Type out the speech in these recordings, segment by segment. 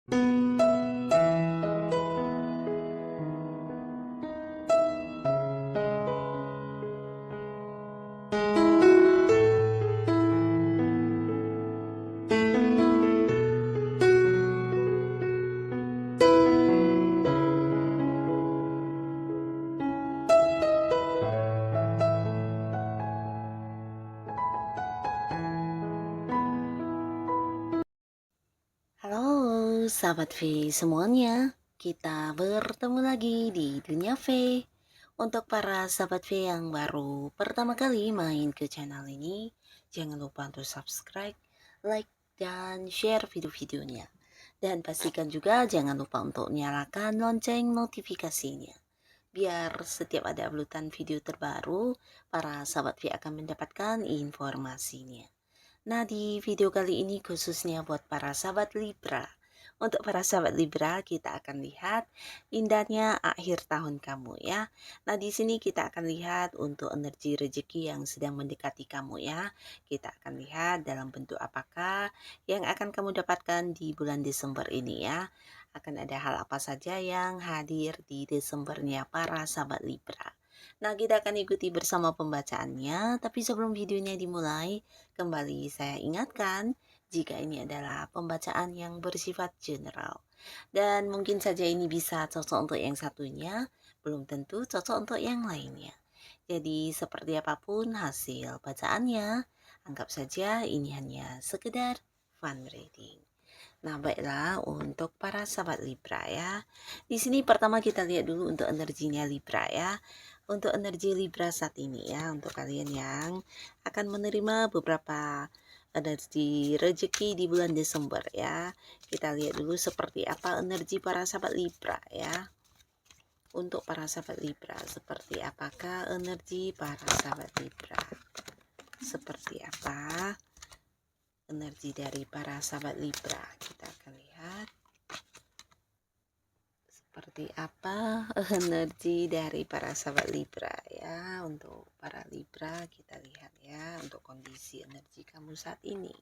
Halo sahabat V semuanya, kita bertemu lagi di Dunia V. Untuk para sahabat V yang baru pertama kali main ke channel ini, jangan lupa untuk subscribe, like, dan share video-videonya. Dan pastikan juga jangan lupa untuk nyalakan lonceng notifikasinya. Biar setiap ada uploadan video terbaru, para sahabat V akan mendapatkan informasinya. Nah, di video kali ini khususnya buat para sahabat Libra. Untuk para sahabat Libra, kita akan lihat indahnya akhir tahun kamu ya. Nah, di sini kita akan lihat untuk energi rezeki yang sedang mendekati kamu ya. Kita akan lihat dalam bentuk apakah yang akan kamu dapatkan di bulan Desember ini ya. Akan ada hal apa saja yang hadir di Desembernya para sahabat Libra. Nah, kita akan ikuti bersama pembacaannya, tapi sebelum videonya dimulai, kembali saya ingatkan, jika ini adalah pembacaan yang bersifat general. Dan mungkin saja ini bisa cocok untuk yang satunya, belum tentu cocok untuk yang lainnya. Jadi seperti apapun hasil bacaannya, anggap saja ini hanya sekedar fun reading. Nah, baiklah untuk para sahabat Libra ya. Di sini pertama kita lihat dulu untuk energinya Libra ya. Untuk energi Libra saat ini ya, untuk kalian yang akan menerima beberapa energi rezeki di bulan Desember ya. Kita lihat dulu seperti apa energi para sahabat Libra ya. Untuk para sahabat Libra, seperti apakah energi para sahabat Libra? Seperti apa energi dari para sahabat Libra? Kita akan lihat seperti apa energi dari para sahabat Libra ya. Untuk para Libra kita lihat ya untuk kondisi energi kamu saat ini.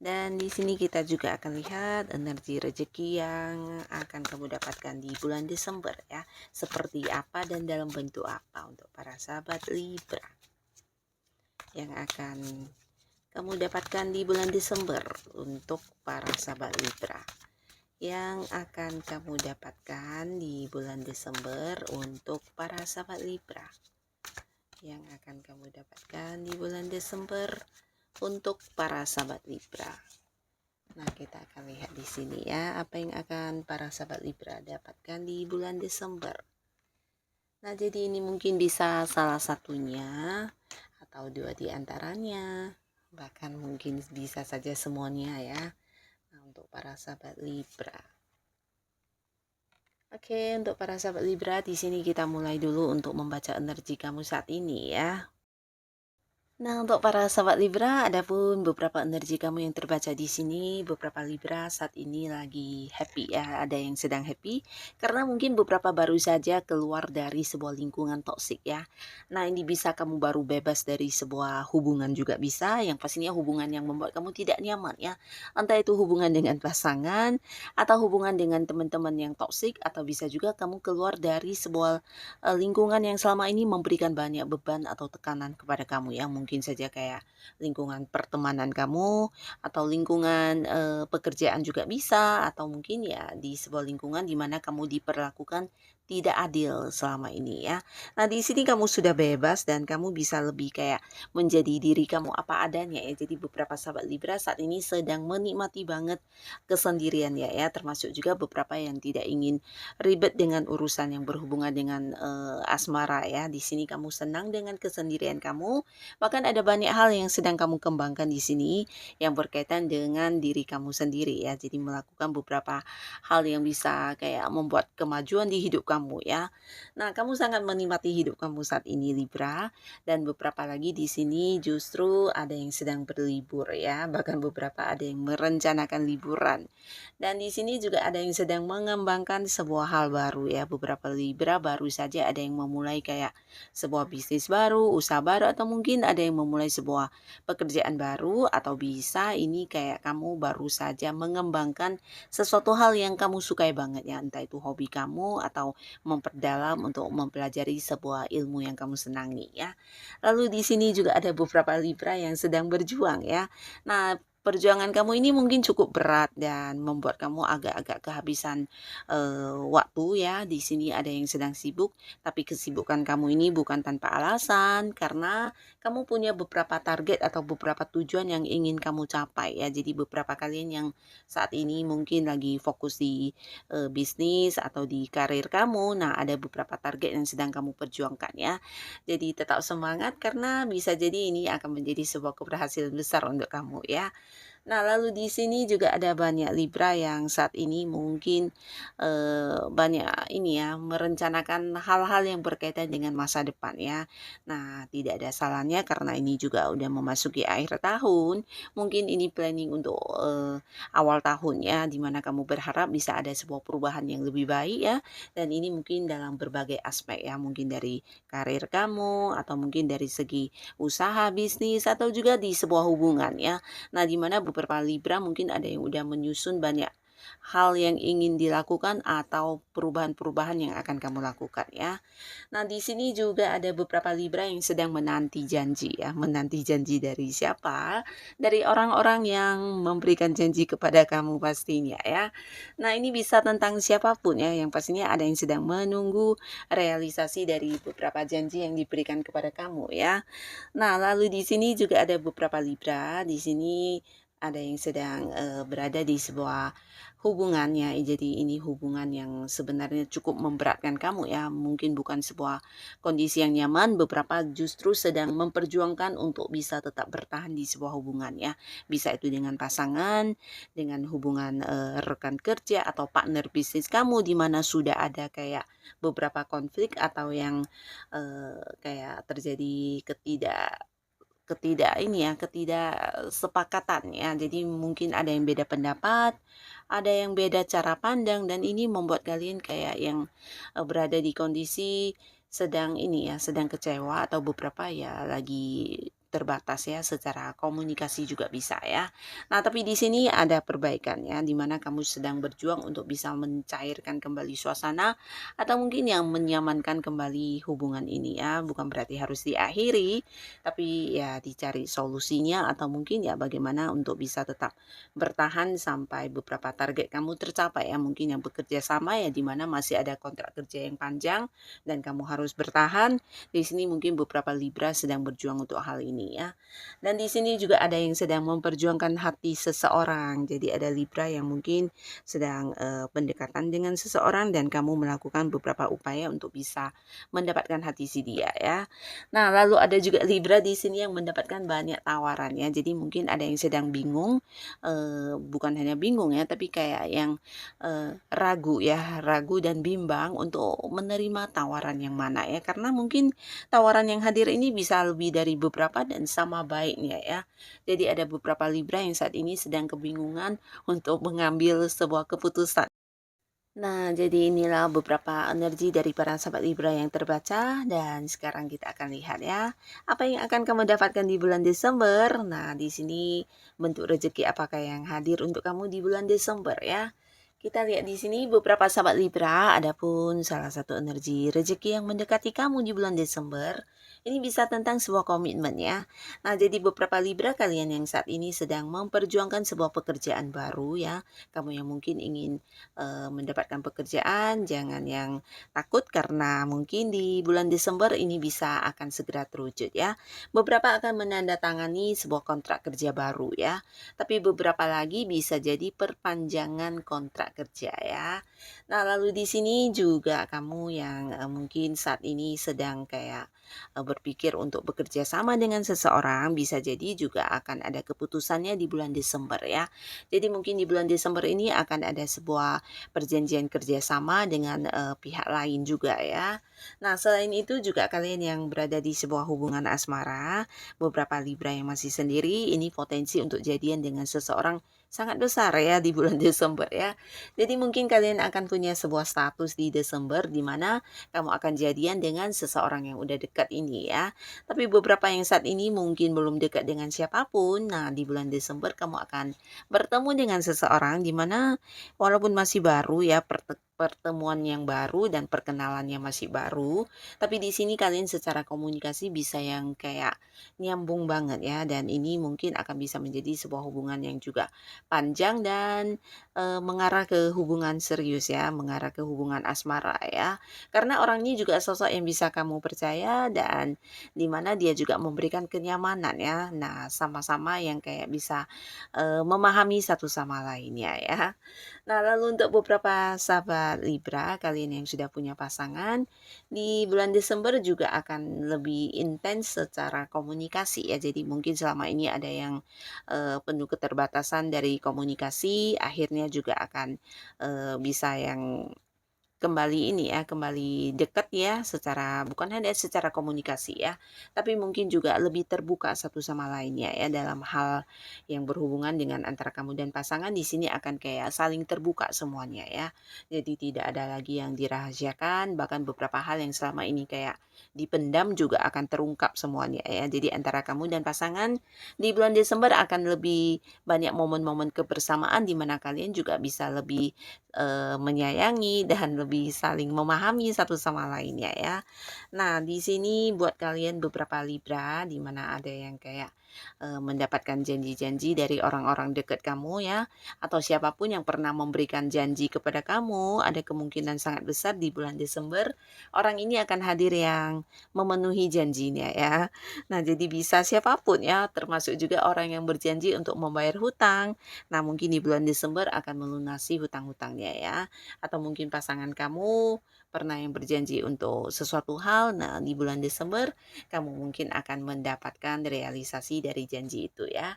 Dan di sini kita juga akan lihat energi rezeki yang akan kamu dapatkan di bulan Desember ya. Seperti apa dan dalam bentuk apa untuk para sahabat Libra yang akan kamu dapatkan di bulan Desember. Untuk para sahabat Libra yang akan kamu dapatkan di bulan Desember. Untuk para sahabat Libra yang akan kamu dapatkan di bulan Desember untuk para sahabat Libra. Nah, kita akan lihat di sini ya apa yang akan para sahabat Libra dapatkan di bulan Desember. Nah, jadi ini mungkin bisa salah satunya atau dua di antaranya, bahkan mungkin bisa saja semuanya ya. Nah, untuk para sahabat Libra. Oke, untuk para sahabat Libra, di sini kita mulai dulu untuk membaca energi kamu saat ini ya. Nah, untuk para sahabat Libra, ada pun beberapa energi kamu yang terbaca di sini. Beberapa Libra saat ini lagi happy ya, ada yang sedang happy karena mungkin beberapa baru saja keluar dari sebuah lingkungan toksik ya. Nah, ini bisa kamu baru bebas dari sebuah hubungan juga bisa, yang pastinya hubungan yang membuat kamu tidak nyaman ya. Entah itu hubungan dengan pasangan atau hubungan dengan teman-teman yang toksik, atau bisa juga kamu keluar dari sebuah lingkungan yang selama ini memberikan banyak beban atau tekanan kepada kamu ya. Mungkin saja kayak lingkungan pertemanan kamu atau lingkungan pekerjaan juga bisa, atau mungkin ya di sebuah lingkungan di mana kamu diperlakukan tidak adil selama ini ya. Nah, di sini kamu sudah bebas dan kamu bisa lebih kayak menjadi diri kamu apa adanya ya. Jadi beberapa sahabat Libra saat ini sedang menikmati banget kesendirian ya, termasuk juga beberapa yang tidak ingin ribet dengan urusan yang berhubungan dengan asmara ya. Di sini kamu senang dengan kesendirian kamu. Bahkan ada banyak hal yang sedang kamu kembangkan di sini yang berkaitan dengan diri kamu sendiri ya. Jadi melakukan beberapa hal yang bisa kayak membuat kemajuan di hidup kamu kamu ya. Nah, kamu sangat menikmati hidup kamu saat ini Libra, dan beberapa lagi di sini justru ada yang sedang berlibur ya, bahkan beberapa ada yang merencanakan liburan. Dan di sini juga ada yang sedang mengembangkan sebuah hal baru ya. Beberapa Libra baru saja ada yang memulai kayak sebuah bisnis baru, usaha baru, atau mungkin ada yang memulai sebuah pekerjaan baru, atau bisa ini kayak kamu baru saja mengembangkan sesuatu hal yang kamu sukai banget ya, entah itu hobi kamu atau memperdalam untuk mempelajari sebuah ilmu yang kamu senangi ya. Lalu di sini juga ada beberapa Libra yang sedang berjuang ya. Nah, perjuangan kamu ini mungkin cukup berat dan membuat kamu agak-agak kehabisan waktu ya. Di sini ada yang sedang sibuk, tapi kesibukan kamu ini bukan tanpa alasan karena kamu punya beberapa target atau beberapa tujuan yang ingin kamu capai ya. Jadi beberapa kalian yang saat ini mungkin lagi fokus di bisnis atau di karir kamu. Nah, ada beberapa target yang sedang kamu perjuangkan ya. Jadi tetap semangat karena bisa jadi ini akan menjadi sebuah keberhasilan besar untuk kamu ya. Nah, lalu di sini juga ada banyak Libra yang saat ini mungkin banyak ini ya, merencanakan hal-hal yang berkaitan dengan masa depan ya. Nah, tidak ada salahnya karena ini juga udah memasuki akhir tahun. Mungkin ini planning untuk awal tahun ya, di mana kamu berharap bisa ada sebuah perubahan yang lebih baik ya. Dan ini mungkin dalam berbagai aspek ya, mungkin dari karir kamu atau mungkin dari segi usaha, bisnis, atau juga di sebuah hubungan ya. Nah, di mana beberapa Libra mungkin ada yang udah menyusun banyak hal yang ingin dilakukan atau perubahan-perubahan yang akan kamu lakukan ya. Nah, di sini juga ada beberapa Libra yang sedang menanti janji ya. Menanti janji dari siapa? Dari orang-orang yang memberikan janji kepada kamu pastinya ya. Nah, ini bisa tentang siapapun ya. Yang pastinya ada yang sedang menunggu realisasi dari beberapa janji yang diberikan kepada kamu ya. Nah, lalu di sini juga ada beberapa Libra. Di sini ada yang sedang berada di sebuah hubungan ya. Jadi ini hubungan yang sebenarnya cukup memberatkan kamu ya. Mungkin bukan sebuah kondisi yang nyaman. Beberapa justru sedang memperjuangkan untuk bisa tetap bertahan di sebuah hubungan ya. Bisa itu dengan pasangan, dengan hubungan rekan kerja atau partner bisnis kamu, di mana sudah ada kayak beberapa konflik atau yang kayak terjadi ketidaksepakatan ya. Jadi mungkin ada yang beda pendapat, ada yang beda cara pandang, dan ini membuat kalian kayak yang berada di kondisi sedang ini ya, sedang kecewa, atau beberapa ya lagi terbatas ya secara komunikasi juga bisa ya. Nah, tapi di sini ada perbaikan ya, di mana kamu sedang berjuang untuk bisa mencairkan kembali suasana atau mungkin yang menyamankan kembali hubungan ini ya. Bukan berarti harus diakhiri, tapi ya dicari solusinya, atau mungkin ya bagaimana untuk bisa tetap bertahan sampai beberapa target kamu tercapai ya. Mungkin yang bekerja sama ya, di mana masih ada kontrak kerja yang panjang dan kamu harus bertahan. Di sini mungkin beberapa Libra sedang berjuang untuk hal ini ya. Dan di sini juga ada yang sedang memperjuangkan hati seseorang. Jadi ada Libra yang mungkin sedang pendekatan dengan seseorang dan kamu melakukan beberapa upaya untuk bisa mendapatkan hati si dia ya. Nah, lalu ada juga Libra di sini yang mendapatkan banyak tawaran ya. Jadi mungkin ada yang sedang bingung, bukan hanya bingung ya, tapi kayak yang ragu ya, ragu dan bimbang untuk menerima tawaran yang mana ya. Karena mungkin tawaran yang hadir ini bisa lebih dari beberapa dan sama baiknya ya. Jadi ada beberapa Libra yang saat ini sedang kebingungan untuk mengambil sebuah keputusan. Nah, jadi inilah beberapa energi dari para sahabat Libra yang terbaca, dan sekarang kita akan lihat ya, apa yang akan kamu dapatkan di bulan Desember. Nah, di sini bentuk rezeki apakah yang hadir untuk kamu di bulan Desember ya. Kita lihat di sini beberapa sahabat Libra, adapun salah satu energi rezeki yang mendekati kamu di bulan Desember. Ini bisa tentang sebuah komitmen ya. Nah, jadi beberapa Libra kalian yang saat ini sedang memperjuangkan sebuah pekerjaan baru ya. Kamu yang mungkin ingin mendapatkan pekerjaan, jangan yang takut karena mungkin di bulan Desember ini bisa akan segera terwujud ya. Beberapa akan menandatangani sebuah kontrak kerja baru ya. Tapi beberapa lagi bisa jadi perpanjangan kontrak kerja ya. Nah, lalu di sini juga kamu yang mungkin saat ini sedang kayak berpikir untuk bekerja sama dengan seseorang, bisa jadi juga akan ada keputusannya di bulan Desember ya. Jadi mungkin di bulan Desember ini akan ada sebuah perjanjian kerjasama dengan pihak lain juga ya. Nah, selain itu juga kalian yang berada di sebuah hubungan asmara, beberapa Libra yang masih sendiri, ini potensi untuk jadian dengan seseorang sangat besar ya di bulan Desember ya. Jadi mungkin kalian akan punya sebuah status di Desember di mana kamu akan jadian dengan seseorang yang udah dekat ini ya. Tapi beberapa yang saat ini mungkin belum dekat dengan siapapun, nah di bulan Desember kamu akan bertemu dengan seseorang di mana walaupun masih baru ya, pertemuan yang baru dan perkenalannya masih baru, tapi di sini kalian secara komunikasi bisa yang kayak nyambung banget ya, dan ini mungkin akan bisa menjadi sebuah hubungan yang juga panjang dan mengarah ke hubungan serius ya, mengarah ke hubungan asmara ya. Karena orang ini juga sosok yang bisa kamu percaya dan di mana dia juga memberikan kenyamanan ya. Nah, sama-sama yang kayak bisa memahami satu sama lainnya ya. Nah, lalu untuk beberapa sahabat Libra, kalian yang sudah punya pasangan, di bulan Desember juga akan lebih intens secara komunikasi ya. Jadi mungkin selama ini ada yang penuh keterbatasan dari komunikasi, akhirnya juga akan bisa yang kembali ini ya, kembali dekat ya secara bukan hanya secara komunikasi ya, tapi mungkin juga lebih terbuka satu sama lainnya ya dalam hal yang berhubungan dengan antara kamu dan pasangan di sini akan kayak saling terbuka semuanya ya. Jadi tidak ada lagi yang dirahasiakan, bahkan beberapa hal yang selama ini kayak dipendam juga akan terungkap semuanya ya. Jadi antara kamu dan pasangan di bulan Desember akan lebih banyak momen-momen kebersamaan di mana kalian juga bisa lebih menyayangi dan lebih saling memahami satu sama lainnya ya. Nah, di sini buat kalian beberapa Libra di mana ada yang kayak mendapatkan janji-janji dari orang-orang dekat kamu ya, atau siapapun yang pernah memberikan janji kepada kamu, ada kemungkinan sangat besar di bulan Desember orang ini akan hadir yang memenuhi janjinya ya. Nah, jadi bisa siapapun ya, termasuk juga orang yang berjanji untuk membayar hutang. Nah, mungkin di bulan Desember akan melunasi hutang-hutangnya ya. Atau mungkin pasangan kamu pernah yang berjanji untuk sesuatu hal, nah di bulan Desember kamu mungkin akan mendapatkan realisasi dari janji itu ya.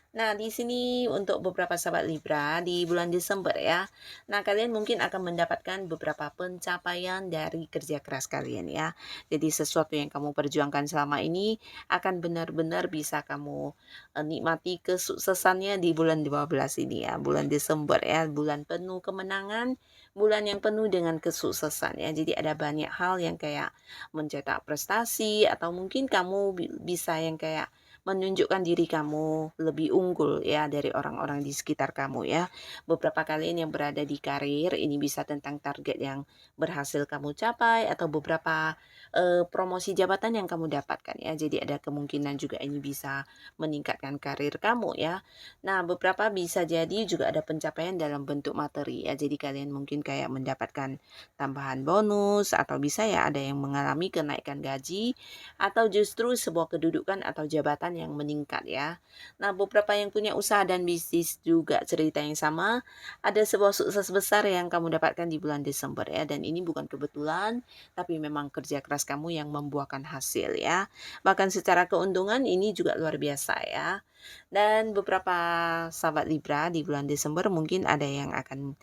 Nah, di sini untuk beberapa sahabat Libra di bulan Desember ya. Nah, kalian mungkin akan mendapatkan beberapa pencapaian dari kerja keras kalian ya. Jadi sesuatu yang kamu perjuangkan selama ini akan benar-benar bisa kamu nikmati kesuksesannya di bulan 12 ini ya. Bulan Desember ya, bulan penuh kemenangan, bulan yang penuh dengan kesuksesan ya. Jadi ada banyak hal yang kayak mencetak prestasi atau mungkin kamu bisa yang kayak menunjukkan diri kamu lebih unggul ya dari orang-orang di sekitar kamu ya. Beberapa kalian yang berada di karir ini bisa tentang target yang berhasil kamu capai atau beberapa promosi jabatan yang kamu dapatkan ya. Jadi ada kemungkinan juga ini bisa meningkatkan karir kamu ya. Nah, beberapa bisa jadi juga ada pencapaian dalam bentuk materi ya. Jadi kalian mungkin kayak mendapatkan tambahan bonus atau bisa ya ada yang mengalami kenaikan gaji atau justru sebuah kedudukan atau jabatan yang meningkat ya. Nah, beberapa yang punya usaha dan bisnis juga cerita yang sama, ada sebuah sukses besar yang kamu dapatkan di bulan Desember ya, dan ini bukan kebetulan, tapi memang kerja keras kamu yang membuahkan hasil ya. Bahkan secara keuntungan ini juga luar biasa ya. Dan beberapa sahabat Libra di bulan Desember mungkin ada yang akan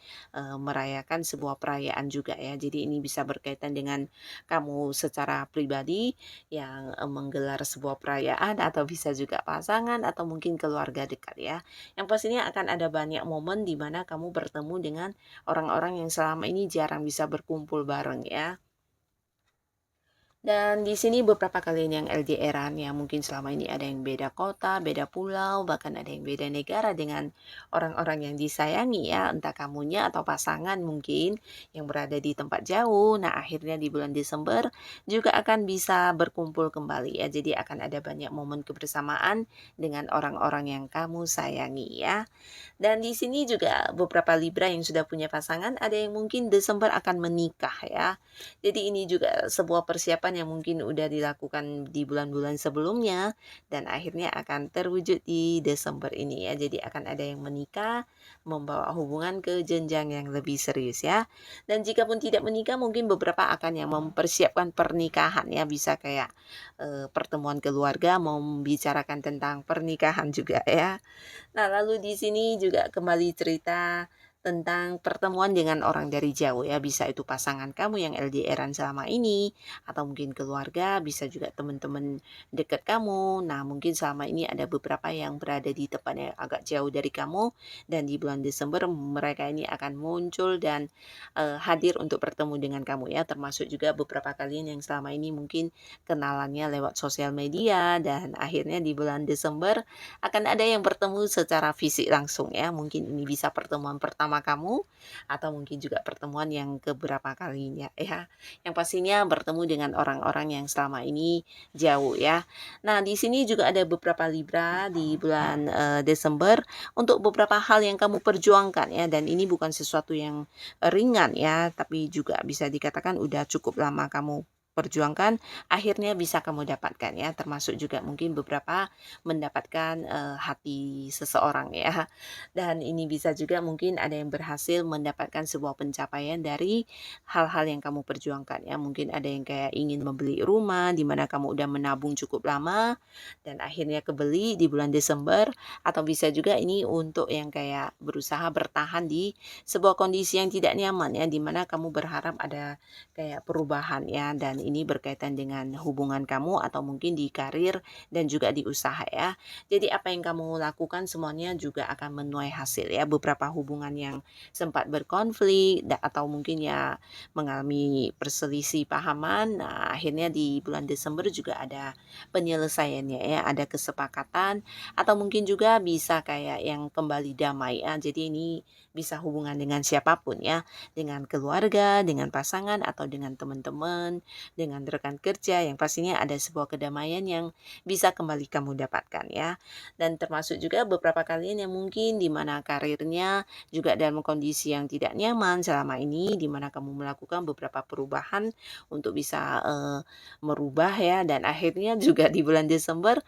merayakan sebuah perayaan juga ya. Jadi ini bisa berkaitan dengan kamu secara pribadi yang menggelar sebuah perayaan atau bisa juga pasangan atau mungkin keluarga dekat ya. Yang pastinya akan ada banyak momen di mana kamu bertemu dengan orang-orang yang selama ini jarang bisa berkumpul bareng ya. Dan di sini beberapa kalian yang LDR-an yang mungkin selama ini ada yang beda kota, beda pulau, bahkan ada yang beda negara dengan orang-orang yang disayangi ya, entah kamunya atau pasangan mungkin yang berada di tempat jauh. Nah, akhirnya di bulan Desember juga akan bisa berkumpul kembali ya. Jadi akan ada banyak momen kebersamaan dengan orang-orang yang kamu sayangi ya. Dan di sini juga beberapa Libra yang sudah punya pasangan, ada yang mungkin Desember akan menikah ya. Jadi ini juga sebuah persiapan persiapan yang mungkin udah dilakukan di bulan-bulan sebelumnya dan akhirnya akan terwujud di Desember ini ya. Jadi akan ada yang menikah, membawa hubungan ke jenjang yang lebih serius ya. Dan jika pun tidak menikah, mungkin beberapa akan yang mempersiapkan pernikahan ya, bisa kayak pertemuan keluarga mau membicarakan tentang pernikahan juga ya. Nah, lalu di sini juga kembali cerita tentang pertemuan dengan orang dari jauh ya, bisa itu pasangan kamu yang LDR-an selama ini, atau mungkin keluarga, bisa juga teman-teman dekat kamu. Nah, mungkin selama ini ada beberapa yang berada di tempat yang agak jauh dari kamu, dan di bulan Desember mereka ini akan muncul dan hadir untuk bertemu dengan kamu ya, termasuk juga beberapa kalian yang selama ini mungkin kenalannya lewat sosial media, dan akhirnya di bulan Desember akan ada yang bertemu secara fisik langsung ya. Mungkin ini bisa pertemuan pertama kamu atau mungkin juga pertemuan yang keberapa kalinya ya. Yang pastinya bertemu dengan orang-orang yang selama ini jauh ya. Nah, di sini juga ada beberapa Libra di bulan Desember untuk beberapa hal yang kamu perjuangkan ya, dan ini bukan sesuatu yang ringan ya, tapi juga bisa dikatakan udah cukup lama kamu perjuangkan, akhirnya bisa kamu dapatkan ya, termasuk juga mungkin beberapa mendapatkan hati seseorang ya. Dan ini bisa juga mungkin ada yang berhasil mendapatkan sebuah pencapaian dari hal-hal yang kamu perjuangkan ya. Mungkin ada yang kayak ingin membeli rumah di mana kamu udah menabung cukup lama dan akhirnya kebeli di bulan Desember, atau bisa juga ini untuk yang kayak berusaha bertahan di sebuah kondisi yang tidak nyaman ya, di mana kamu berharap ada kayak perubahan ya, dan ini berkaitan dengan hubungan kamu atau mungkin di karir dan juga di usaha ya. Jadi apa yang kamu lakukan semuanya juga akan menuai hasil ya. Beberapa hubungan yang sempat berkonflik atau mungkin ya mengalami perselisih pahaman, nah akhirnya di bulan Desember juga ada penyelesaiannya ya, ada kesepakatan atau mungkin juga bisa kayak yang kembali damai ya. Jadi ini bisa hubungan dengan siapapun ya, dengan keluarga, dengan pasangan atau dengan teman-teman, dengan rekan kerja, yang pastinya ada sebuah kedamaian yang bisa kembali kamu dapatkan ya. Dan termasuk juga beberapa kalian yang mungkin di mana karirnya juga dalam kondisi yang tidak nyaman selama ini, di mana kamu melakukan beberapa perubahan untuk bisa merubah ya, dan akhirnya juga di bulan Desember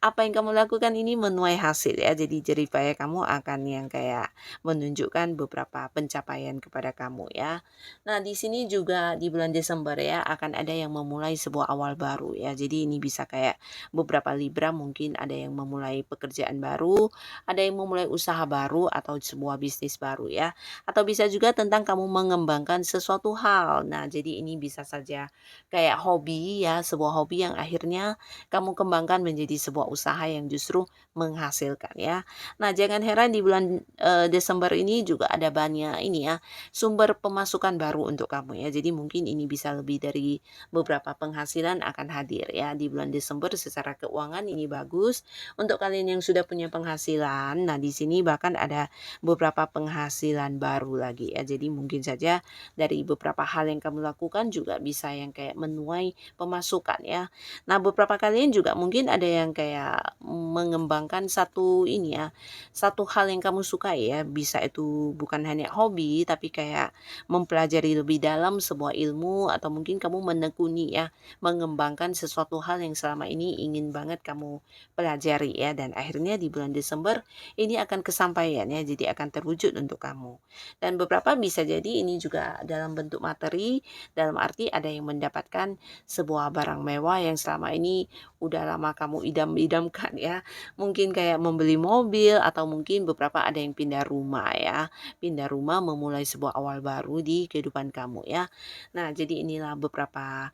apa yang kamu lakukan ini menuai hasil ya. Jadi jeripaya kamu akan yang kayak menunjukkan beberapa pencapaian kepada kamu ya. Nah, di sini juga di bulan Desember ya akan ada yang memulai sebuah awal baru ya. Jadi ini bisa kayak beberapa Libra mungkin ada yang memulai pekerjaan baru, ada yang memulai usaha baru atau sebuah bisnis baru ya. Atau bisa juga tentang kamu mengembangkan sesuatu hal. Nah, jadi ini bisa saja kayak hobi ya, sebuah hobi yang akhirnya kamu kembangkan menjadi sebuah usaha yang justru menghasilkan ya. Nah, jangan heran di bulan Desember ini juga ada banyak ini ya, sumber pemasukan baru untuk kamu ya. Jadi mungkin ini bisa lebih dari beberapa penghasilan akan hadir ya di bulan Desember. Secara keuangan ini bagus untuk kalian yang sudah punya penghasilan. Nah, di sini bahkan ada beberapa penghasilan baru lagi ya. Jadi mungkin saja dari beberapa hal yang kamu lakukan juga bisa yang kayak menuai pemasukan ya. Nah, beberapa kalian juga mungkin ada yang kayak mengembangkan satu ini ya, satu hal yang kamu sukai ya. Bisa itu bukan hanya hobi, tapi kayak mempelajari lebih dalam sebuah ilmu, atau mungkin kamu menekuni ya, mengembangkan sesuatu hal yang selama ini ingin banget kamu pelajari ya. Dan akhirnya di bulan Desember ini akan kesampaian ya, jadi akan terwujud untuk kamu. Dan beberapa bisa jadi ini juga dalam bentuk materi, dalam arti ada yang mendapatkan sebuah barang mewah yang selama ini udah lama kamu idam-idamkan ya. Mungkin kayak membeli mobil, atau mungkin beberapa ada yang pindah rumah ya. Pindah rumah memulai sebuah awal baru di kehidupan kamu ya. Nah, jadi inilah beberapa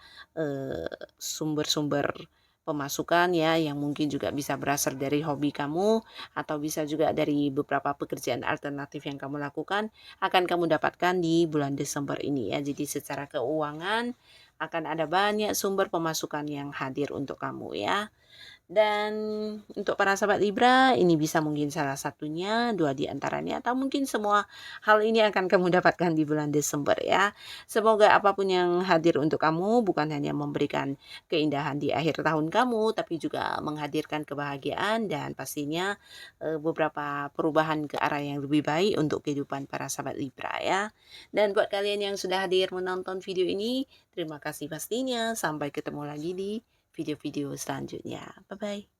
sumber-sumber pemasukan ya, yang mungkin juga bisa berasal dari hobi kamu, atau bisa juga dari beberapa pekerjaan alternatif yang kamu lakukan akan kamu dapatkan di bulan Desember ini ya. Jadi secara keuangan akan ada banyak sumber pemasukan yang hadir untuk kamu ya. Dan untuk para sahabat Libra, ini bisa mungkin salah satunya, 2 di antaranya, atau mungkin semua hal ini akan kamu dapatkan di bulan Desember ya. Semoga apapun yang hadir untuk kamu bukan hanya memberikan keindahan di akhir tahun kamu, tapi juga menghadirkan kebahagiaan dan pastinya beberapa perubahan ke arah yang lebih baik untuk kehidupan para sahabat Libra ya. Dan buat kalian yang sudah hadir menonton video ini, terima kasih pastinya. Sampai ketemu lagi di video-video selanjutnya. Bye-bye.